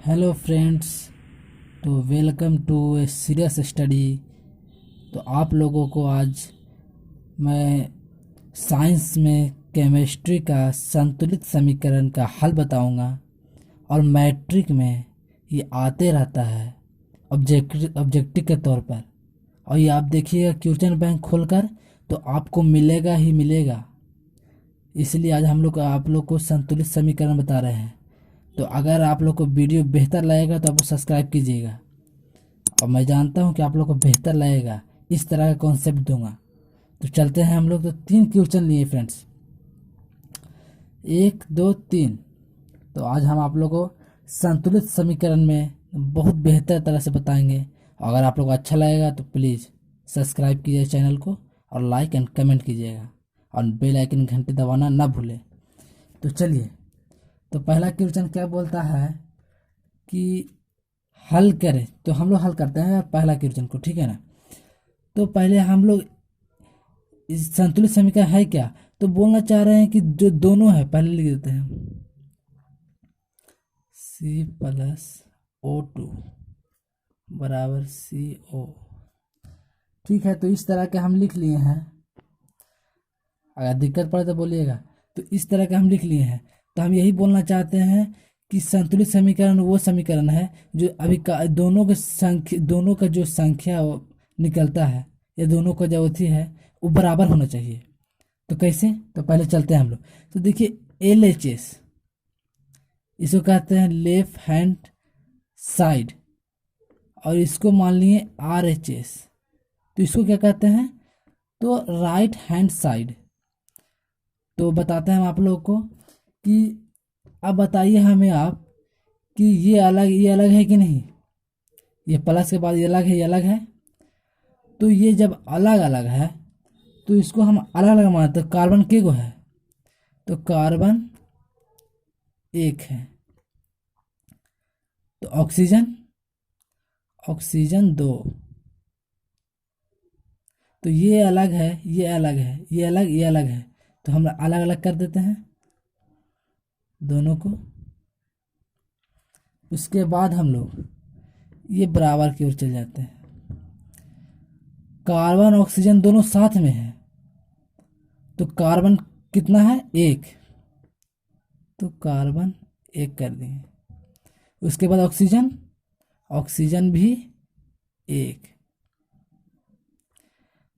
Hello friends. तो welcome to a serious study. तो आप लोगों को आज मैं साइंस में केमिस्ट्री का संतुलित समीकरण का हल बताऊंगा। और मैट्रिक में ये आते रहता है ऑब्जेक्टिव के तौर पर। और ये आप देखिएगा क्वेश्चन बैंक खोलकर तो आपको मिलेगा ही मिलेगा। इसलिए आज हम लोग आप लोग को संतुलित समीकरण बता रहे हैं। तो अगर आप लोग को वीडियो बेहतर लगेगा तो आप सब्सक्राइब कीजिएगा। और मैं जानता हूँ कि आप लोग को बेहतर लगेगा, इस तरह का कॉन्सेप्ट दूंगा। तो चलते हैं हम लोग। तो 3 क्वेश्चन लिए फ्रेंड्स, 1 2 3। तो आज हम आप लोग को संतुलित समीकरण में बहुत बेहतर तरह से बताएंगे। अगर आप लोग को अच्छा लगेगा तो प्लीज़ सब्सक्राइब कीजिए चैनल को और लाइक एंड कमेंट कीजिएगा और बेल आइकन घंटी दबाना ना भूलें। तो चलिए, तो पहला क्वेश्चन क्या बोलता है कि हल करें। तो हम लोग हल करते हैं पहला क्वेश्चन को, ठीक है ना। तो पहले हम लोग इस संतुलित समीकरण है क्या, तो बोलना चाह रहे हैं कि जो दोनों है पहले लिख देते हैं C+O2 बराबर CO। ठीक है, तो इस तरह के हम लिख लिए हैं। अगर दिक्कत पड़े तो बोलिएगा। तो इस तरह के हम लिख लिए हैं। तो हम यही बोलना चाहते हैं कि संतुलित समीकरण वो समीकरण है जो अभी का दोनों का जो संख्या निकलता है या दोनों का जो अवधि है वो बराबर होना चाहिए। तो कैसे, तो पहले चलते हैं हम लोग। तो देखिए LHS, इसको कहते हैं लेफ्ट हैंड साइड, और इसको मान लिए RHS, तो इसको क्या कहते हैं, तो राइट हैंड साइड। तो बताते हैं हम आप लोग को कि अब बताइए हमें आप कि ये अलग है कि नहीं। ये प्लस के बाद ये अलग है, ये अलग है। तो ये जब अलग अलग है तो इसको हम अलग अलग मानते हैं। कार्बन के गो है, तो कार्बन 1 है। तो ऑक्सीजन 2। तो ये अलग है, ये अलग है, ये अलग है। तो हम अलग अलग कर देते हैं दोनों को। उसके बाद हम लोग ये बराबर की ओर चले जाते हैं। कार्बन ऑक्सीजन दोनों साथ में है, तो कार्बन कितना है, 1। तो कार्बन 1 कर दिए। उसके बाद ऑक्सीजन भी 1।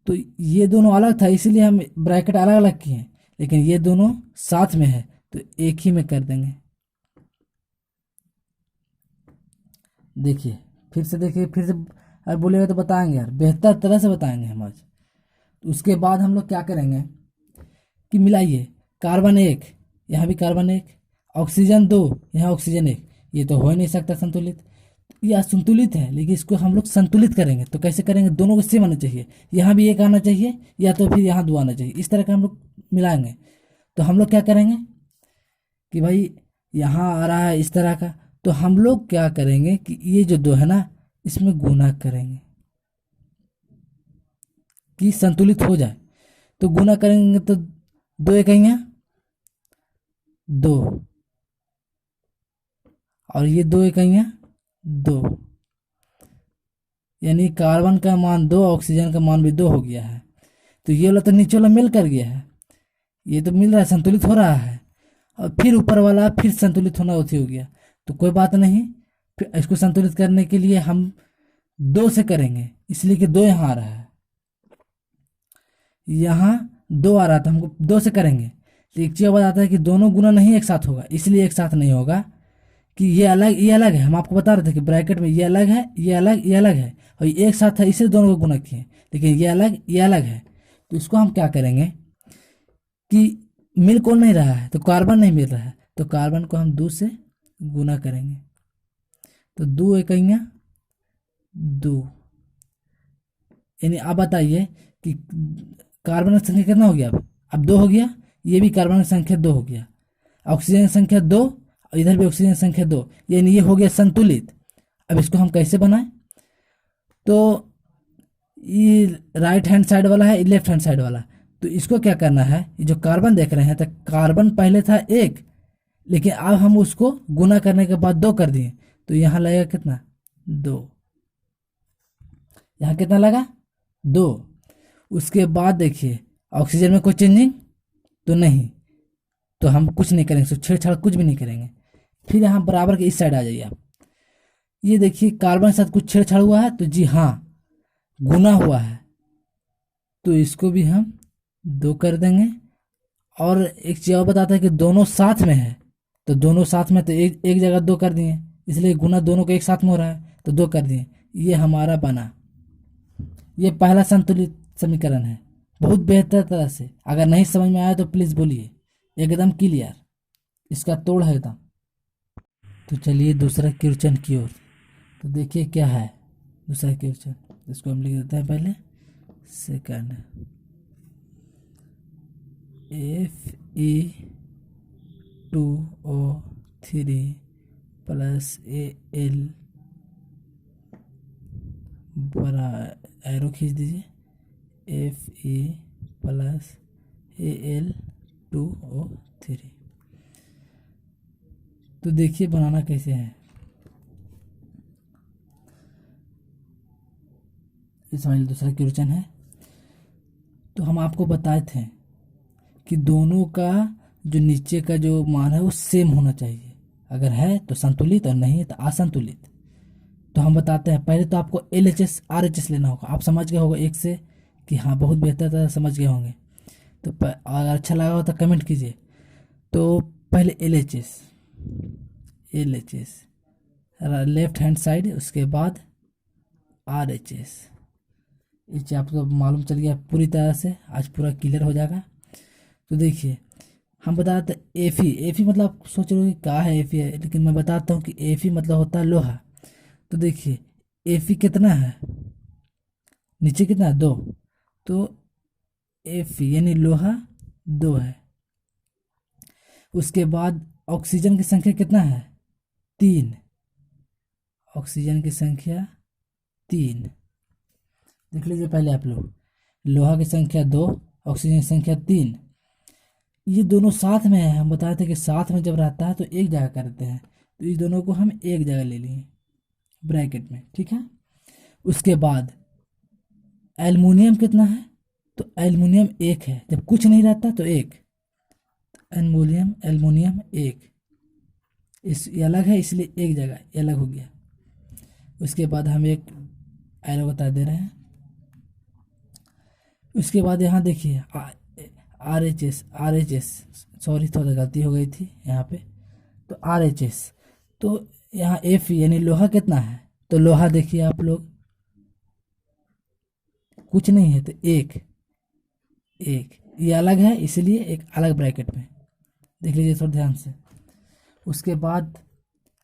तो ये दोनों अलग था इसलिए हम ब्रैकेट अलग अलग किए, लेकिन ये दोनों साथ में है तो एक ही में कर देंगे। देखिए फिर से अगर बोलेगा तो बताएंगे यार, बेहतर तरह से बताएंगे हम आज। उसके बाद हम लोग क्या करेंगे कि मिलाइए, कार्बन 1 यहाँ भी कार्बन 1, ऑक्सीजन 2 यहाँ ऑक्सीजन 1। ये तो हो ही नहीं सकता संतुलित। यह असंतुलित है, लेकिन इसको हम लोग संतुलित करेंगे। तो कैसे करेंगे, दोनों को सेम आना चाहिए। यहाँ भी 1 आना चाहिए या तो फिर यहाँ 2 आना चाहिए। इस तरह का हम लोग मिलाएंगे। तो हम लोग क्या करेंगे कि भाई यहाँ आ रहा है इस तरह का, तो हम लोग क्या करेंगे कि ये जो 2 है ना, इसमें गुना करेंगे कि संतुलित हो जाए। तो गुना करेंगे तो 2 इकाइयाँ 2, और ये 2 इकाइयाँ 2, यानी कार्बन का मान 2, ऑक्सीजन का मान भी 2 हो गया है। तो ये वाला तो नीचे वाला मिल कर गया है, ये तो मिल रहा है, संतुलित हो रहा है। और फिर ऊपर वाला फिर संतुलित होना उसी हो गया। तो कोई बात नहीं, फिर इसको संतुलित करने के लिए हम 2 से करेंगे, इसलिए कि 2 यहाँ आ रहा है, यहाँ 2 आ रहा था, हमको 2 से करेंगे। तो एक चीज़ बात आता है कि दोनों गुना नहीं एक साथ होगा, इसलिए एक साथ नहीं होगा कि ये अलग है। हम आपको बता रहे थे कि ब्रैकेट में ये अलग है, ये अलग है, और ये एक साथ है, इसलिए दोनों को गुना किए। लेकिन ये अलग है। तो इसको हम क्या करेंगे कि मिल कौन नहीं रहा है, तो कार्बन नहीं मिल रहा है, तो कार्बन को हम 2 से गुना करेंगे। तो 2 इकाइयाँ 2, यानी आप बताइए कि कार्बन की संख्या कितना हो गया, अब 2 हो गया। ये भी कार्बन की संख्या 2 हो गया, ऑक्सीजन की संख्या 2, और इधर भी ऑक्सीजन की संख्या 2, यानी ये हो गया संतुलित। अब इसको हम कैसे बनाएं, तो ये राइट हैंड साइड वाला है, लेफ्ट हैंड साइड वाला। तो इसको क्या करना है, ये जो कार्बन देख रहे हैं, तो कार्बन पहले था 1, लेकिन अब हम उसको गुना करने के बाद 2 कर दिए। तो यहाँ लगेगा कितना, 2। यहाँ कितना लगा, 2। उसके बाद देखिए ऑक्सीजन में कोई चेंजिंग तो नहीं, तो हम कुछ नहीं करेंगे, तो छेड़छाड़ कुछ भी नहीं करेंगे। फिर यहाँ बराबर के इस साइड आ जाइए आप, ये देखिए कार्बन के साथ कुछ छेड़छाड़ हुआ है, तो जी हाँ गुना हुआ है, तो इसको भी हम 2 कर देंगे। और एक चीज़ और बताता है कि दोनों साथ में है, तो दोनों साथ में तो एक एक जगह 2 कर दिए, इसलिए गुना दोनों को एक साथ में हो रहा है, तो 2 कर दिए। ये हमारा बना, ये पहला संतुलित समीकरण है, बहुत बेहतर तरह से। अगर नहीं समझ में आया तो प्लीज़ बोलिए, एकदम क्लियर, इसका तोड़ है एकदम। तो चलिए दूसरा क्वेश्चन की ओर, तो देखिए क्या है दूसरा क्वेश्चन, इसको हम लिख देते हैं पहले। सेकंड, Fe2O3 प्लस Al, बड़ा एरो खींच दीजिए, Fe प्लस Al2O3। तो देखिए बनाना कैसे है, ये समझ लीजिए दूसरा क्वेश्चन है। तो हम आपको बताए थे कि दोनों का जो नीचे का जो मान है वो सेम होना चाहिए, अगर है तो संतुलित और नहीं है तो असंतुलित। तो हम बताते हैं, पहले तो आपको LHS RHS लेना होगा, आप समझ गए होगा एक से कि हाँ बहुत बेहतर तरह समझ गए होंगे। तो अगर अच्छा लगा हो तो कमेंट कीजिए। तो पहले LHS लेफ्ट हैंड साइड, उसके बाद RHS। ये चीज़ आपको मालूम चल गया पूरी तरह से, आज पूरा क्लियर हो जाएगा। तो देखिए हम बताते हैं Fe मतलब आप सोच रहे हो कि क्या है Fe है, लेकिन मैं बताता हूँ कि Fe मतलब होता है लोहा। तो देखिए Fe कितना है, नीचे कितना है, 2, तो Fe यानी लोहा 2 है। उसके बाद ऑक्सीजन की संख्या कितना है, 3, ऑक्सीजन की संख्या 3। देख लीजिए पहले आप लोग, लोहा की संख्या 2, ऑक्सीजन की संख्या 3। ये दोनों साथ में है, हम बताए थे कि साथ में जब रहता है तो एक जगह करते हैं, तो इस दोनों को हम एक जगह ले लिए ब्रैकेट में, ठीक है। उसके बाद एल्युमिनियम कितना है, तो एल्युमिनियम 1 है, जब कुछ नहीं रहता तो 1, एल्युमिनियम 1, इस ये अलग है इसलिए एक जगह ये अलग हो गया। उसके बाद हम एक एरो बता दे रहे हैं। उसके बाद यहाँ देखिए RHS, सॉरी थोड़ा गलती हो गई थी यहाँ पे, तो RHS, तो यहाँ Fe यानी लोहा कितना है, तो लोहा देखिए आप लोग कुछ नहीं है तो 1, ये अलग है इसलिए एक अलग ब्रैकेट में, देख लीजिए थोड़ा ध्यान से। उसके बाद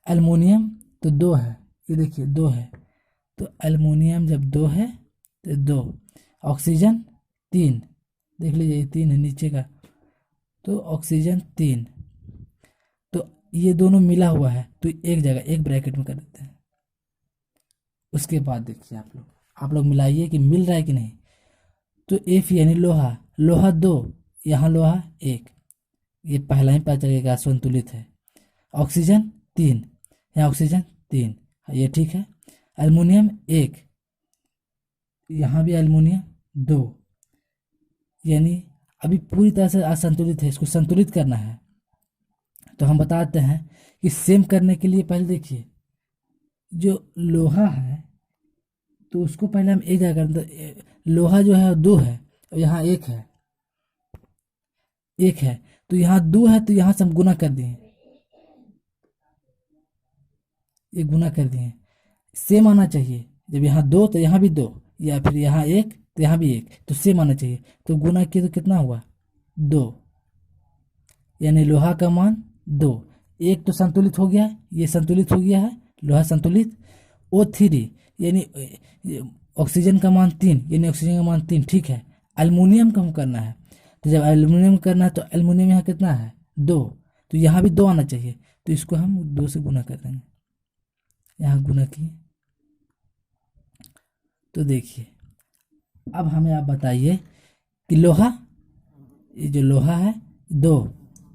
एल्युमिनियम तो 2 है, ये देखिए 2 है, तो एल्युमिनियम जब 2 है तो 2, ऑक्सीजन 3, देख लीजिए ये 3 है नीचे का, तो ऑक्सीजन 3, तो ये दोनों मिला हुआ है तो एक जगह एक ब्रैकेट में कर देते हैं। उसके बाद देखिए आप लोग मिलाइए कि मिल रहा है कि नहीं। तो Fe यानी लोहा 2, यहाँ लोहा 1, ये पहला ही पता चलेगा संतुलित है। ऑक्सीजन 3, यहाँ ऑक्सीजन 3, ये ठीक है। एल्युमिनियम 1, यहाँ भी एल्युमिनियम 2, यानी अभी पूरी तरह से असंतुलित है, इसको संतुलित करना है। तो हम बताते हैं कि सेम करने के लिए पहले देखिए जो लोहा है तो उसको पहले हम एक जगह कर, लोहा जो है 2 है और यहाँ 1 है, 1 है, तो यहाँ 2 है तो यहाँ से हम गुना कर दिए, ये गुना कर दिए, सेम आना चाहिए। जब यहाँ 2 तो यहाँ भी 2, या फिर यहाँ 1 तो यहाँ भी 1, तो सेम आना चाहिए। तो गुना किए तो कितना हुआ, 2, यानी लोहा का मान 2, एक तो संतुलित हो गया, ये संतुलित हो गया है, लोहा संतुलित। O3 यानी ऑक्सीजन का मान 3, यानी ऑक्सीजन का मान 3, ठीक है। एल्युमिनियम का हम करना है, तो जब एल्युमिनियम करना है तो एल्युमिनियम यहाँ कितना है, 2, तो यहाँ भी 2 आना चाहिए, तो इसको हम 2 से गुना कर देंगे, यहाँ गुना किए। तो देखिए अब हमें आप बताइए कि लोहा, ये जो लोहा है 2,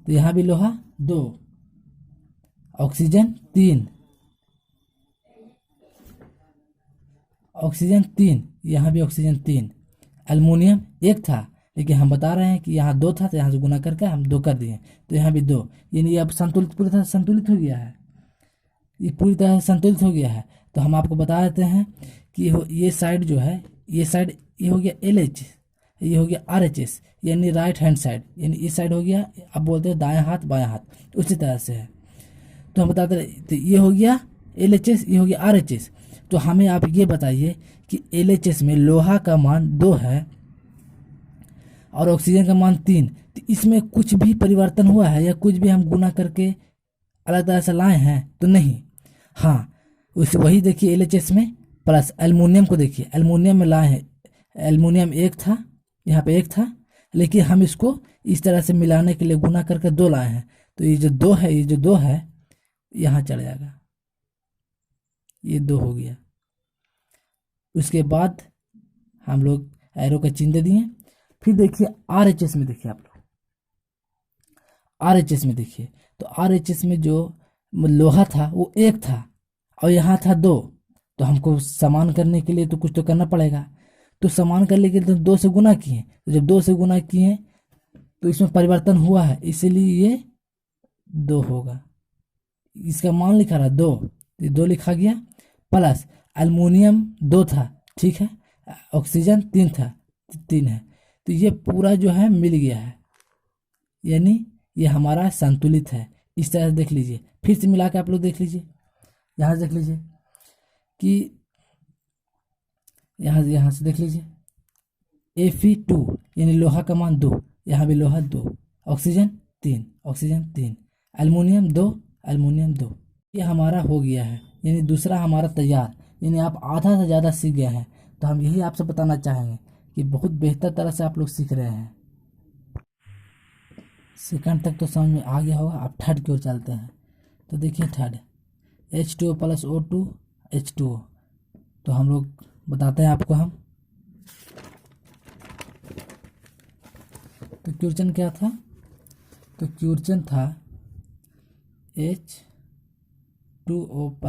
तो यहाँ भी लोहा 2, ऑक्सीजन 3, ऑक्सीजन 3, यहाँ भी ऑक्सीजन 3। एल्युमिनियम 1 था, लेकिन हम बता रहे हैं कि यहाँ 2 था, तो यहाँ से गुना करके हम 2 कर दिए, तो यहाँ भी 2, यानी अब संतुलित, पूरी तरह से संतुलित हो गया है, ये पूरी तरह से संतुलित हो गया है। तो हम आपको बता देते हैं कि ये साइड जो है, ये साइड ये हो गया LH, ये हो गया RH, यानी राइट हैंड साइड, यानी इस साइड हो गया, अब बोलते हैं दायां हाथ बायां हाथ, उसी तरह से है। तो हम बताते रहे, तो ये हो गया LHS, ये हो गया RHS। तो हमें आप ये बताइए कि LHS में लोहा का मान 2 है और ऑक्सीजन का मान 3, तो इसमें कुछ भी परिवर्तन हुआ है या कुछ भी हम गुना करके अलग तरह से लाए हैं? तो नहीं। हाँ, उस वही देखिए LHS में प्लस एल्युमिनियम को देखिए, एल्युमिनियम में लाए हैं, एल्युमिनियम 1 था, यहाँ पे 1 था, लेकिन हम इसको इस तरह से मिलाने के लिए गुना करके 2 लाए हैं, तो ये जो 2 है, ये जो 2 है यहाँ चला जाएगा, ये 2 हो गया। उसके बाद हम लोग एरो का चिन्ह दे दिए। फिर देखिए RHS में, देखिए आप लोग RHS में देखिए, तो RHS में जो लोहा था वो 1 था और यहाँ था 2, तो हमको समान करने के लिए तो कुछ तो करना पड़ेगा, तो समान करने के लिए तो 2 से गुना किए, तो जब 2 से गुना किए तो इसमें परिवर्तन हुआ है, इसीलिए ये 2 होगा। इसका मान लिखा रहा 2, ये 2 लिखा गया, प्लस एल्युमिनियम 2 था, ठीक है, ऑक्सीजन 3 था, 3 है, तो ये पूरा जो है मिल गया है, यानी ये हमारा संतुलित है। इस तरह से देख लीजिए, फिर से मिला के आप लोग देख लीजिए, यहाँ से देख लीजिए कि यहाँ से देख लीजिए Fe2 यानी लोहा का मान 2, यहाँ भी लोहा 2, ऑक्सीजन 3, ऑक्सीजन 3, एल्युमिनियम 2, एल्युमिनियम 2, ये हमारा हो गया है, यानी दूसरा हमारा तैयार, यानी आप आधा से ज़्यादा सीख गए हैं। तो हम यही आपसे बताना चाहेंगे कि बहुत बेहतर तरह से आप लोग सीख रहे हैं। सेकंड तक तो समझ में आ गया होगा, आप थर्ड की ओर चलते हैं। तो देखिए थर्ड H2O + O2 H2O, तो हम लोग बताते हैं आपको हम, तो क्वेश्चन क्या था? तो क्वेश्चन था H2O +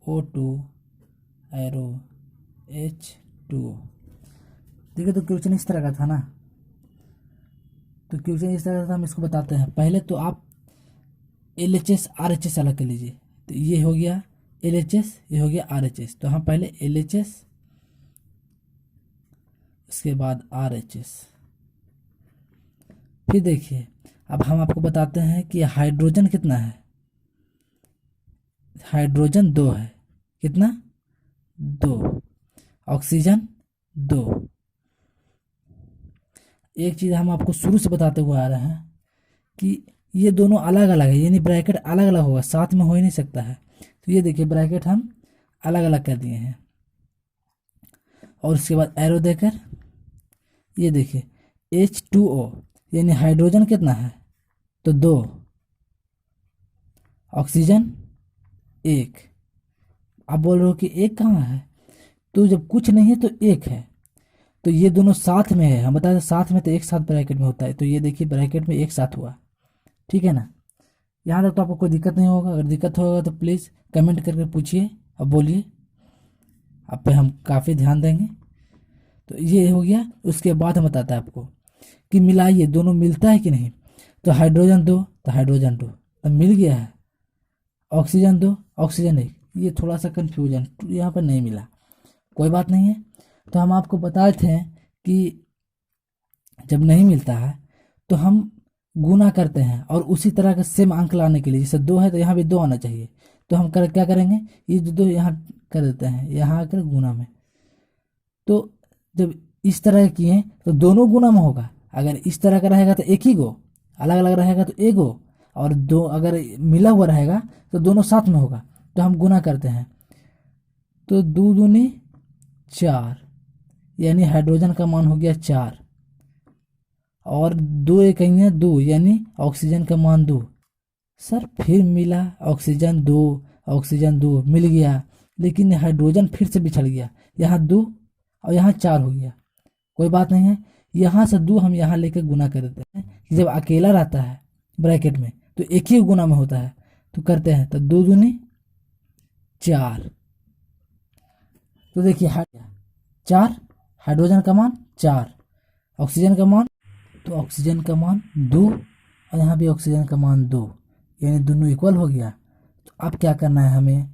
O2 एरो H2O। देखिए, तो क्वेश्चन इस तरह का था ना, तो क्वेश्चन इस तरह का हम इसको बताते हैं। पहले तो आप LHS RHS अलग कर लीजिए, तो ये हो गया LHS, ये हो गया RHS, तो हम पहले LHS, इसके बाद RHS। फिर देखिए, अब हम आपको बताते हैं कि हाइड्रोजन कितना है। हाइड्रोजन 2 है, कितना? 2, ऑक्सीजन 2। एक चीज़ हम आपको शुरू से बताते हुए आ रहे हैं कि ये दोनों अलग अलग है, यानी ब्रैकेट अलग अलग होगा, साथ में हो ही नहीं सकता है। तो ये देखिए ब्रैकेट हम अलग अलग कर दिए हैं, और उसके बाद एरो देकर ये देखिए H2O यानी हाइड्रोजन कितना है? तो 2, ऑक्सीजन 1। आप बोल रहे हो कि 1 कहाँ है? तो जब कुछ नहीं है तो 1 है, तो ये दोनों साथ में है, हम बताते साथ में तो एक साथ ब्रैकेट में होता है, तो ये देखिए ब्रैकेट में एक साथ हुआ, ठीक है ना। यहाँ तक तो आपको कोई दिक्कत नहीं होगा, अगर दिक्कत होगा तो प्लीज़ कमेंट करके पूछिए और बोलिए, आप पे हम काफ़ी ध्यान देंगे। तो ये हो गया। उसके बाद हम बताते हैं आपको कि मिलाइए दोनों मिलता है कि नहीं। तो हाइड्रोजन 2 तो हाइड्रोजन 2 तो मिल गया है, ऑक्सीजन 2 ऑक्सीजन 1, ये थोड़ा सा कन्फ्यूजन यहाँ पर नहीं मिला, कोई बात नहीं है। तो हम आपको बताए थे कि जब नहीं मिलता है तो हम गुना करते हैं, और उसी तरह का सेम अंक लाने के लिए, जैसे 2 है तो यहाँ भी 2 आना चाहिए, तो हम क्या करेंगे, ये जो 2 यहाँ कर देते हैं, यहाँ आकर गुना में। तो जब इस तरह किए तो दोनों गुना में होगा, अगर इस तरह का रहेगा तो एक ही गो, अलग अलग रहेगा तो एक गो, और दो अगर मिला हुआ रहेगा तो दोनों साथ में होगा। तो हम गुना करते हैं, तो 2 दूनी 4, यानी हाइड्रोजन का मान हो गया 4, और 2 एकइयाँ 2, यानी ऑक्सीजन का मान 2। सर फिर मिला ऑक्सीजन 2, ऑक्सीजन 2 मिल गया, लेकिन हाइड्रोजन फिर से बिछड़ गया, यहाँ 2 और यहाँ 4 हो गया, कोई बात नहीं है। यहाँ से 2 हम यहाँ लेकर गुना कर देते हैं कि जब अकेला रहता है ब्रैकेट में तो एक ही गुना में होता है, तो करते हैं, तो 2 दूनी 4, तो देखिए 4, हाइड्रोजन का मान 4, ऑक्सीजन का मान, तो ऑक्सीजन का मान 2 और यहाँ भी ऑक्सीजन का मान 2, यानी दोनों इक्वल हो गया। तो अब क्या करना है हमें,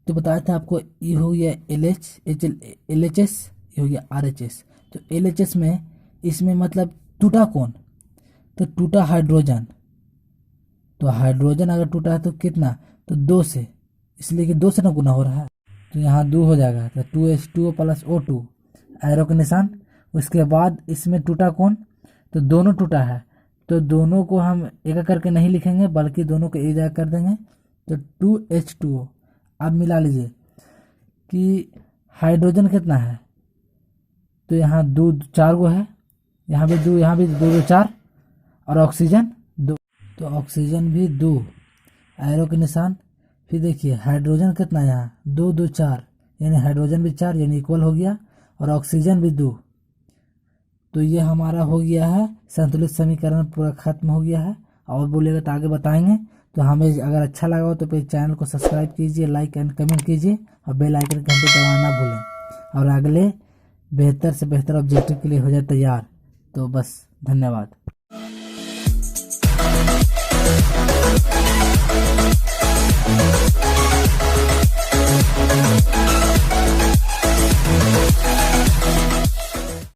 तो बताया था आपको, ये हो गया LHS, ये हो गया RHS। तो LHS में इसमें मतलब टूटा कौन, तो टूटा हाइड्रोजन। तो हाइड्रोजन अगर टूटा है तो कितना, तो 2 से, इसलिए कि 2 से ना गुना हो रहा है, तो यहाँ 2 हो जाएगा। तो 2H2O + O2, एरो के निशान। उसके बाद इसमें टूटा कौन, तो दोनों टूटा है, तो दोनों को हम एक एक करके नहीं लिखेंगे बल्कि दोनों को एक जगह कर देंगे। तो 2H2O। अब मिला लीजिए कि हाइड्रोजन कितना है, तो यहाँ 2 4 गो है, यहाँ भी 2, यहाँ भी 2 2 4, और ऑक्सीजन 2, तो ऑक्सीजन भी 2, एरो के निशान। फिर देखिए हाइड्रोजन कितना है यहाँ 2 2 4, यानी हाइड्रोजन भी 4, यानी इक्वल हो गया, और ऑक्सीजन भी 2। तो ये हमारा हो गया है संतुलित समीकरण, पूरा खत्म हो गया है। और बोलिएगा तो आगे बताएंगे। तो हमें अगर अच्छा लगा हो तो फिर चैनल को सब्सक्राइब कीजिए, लाइक एंड कमेंट कीजिए, और बेल आइकन घंटे दबाना ना भूलें। और अगले बेहतर से बेहतर ऑब्जेक्टिव के लिए हो जाए तैयार। तो बस, धन्यवाद।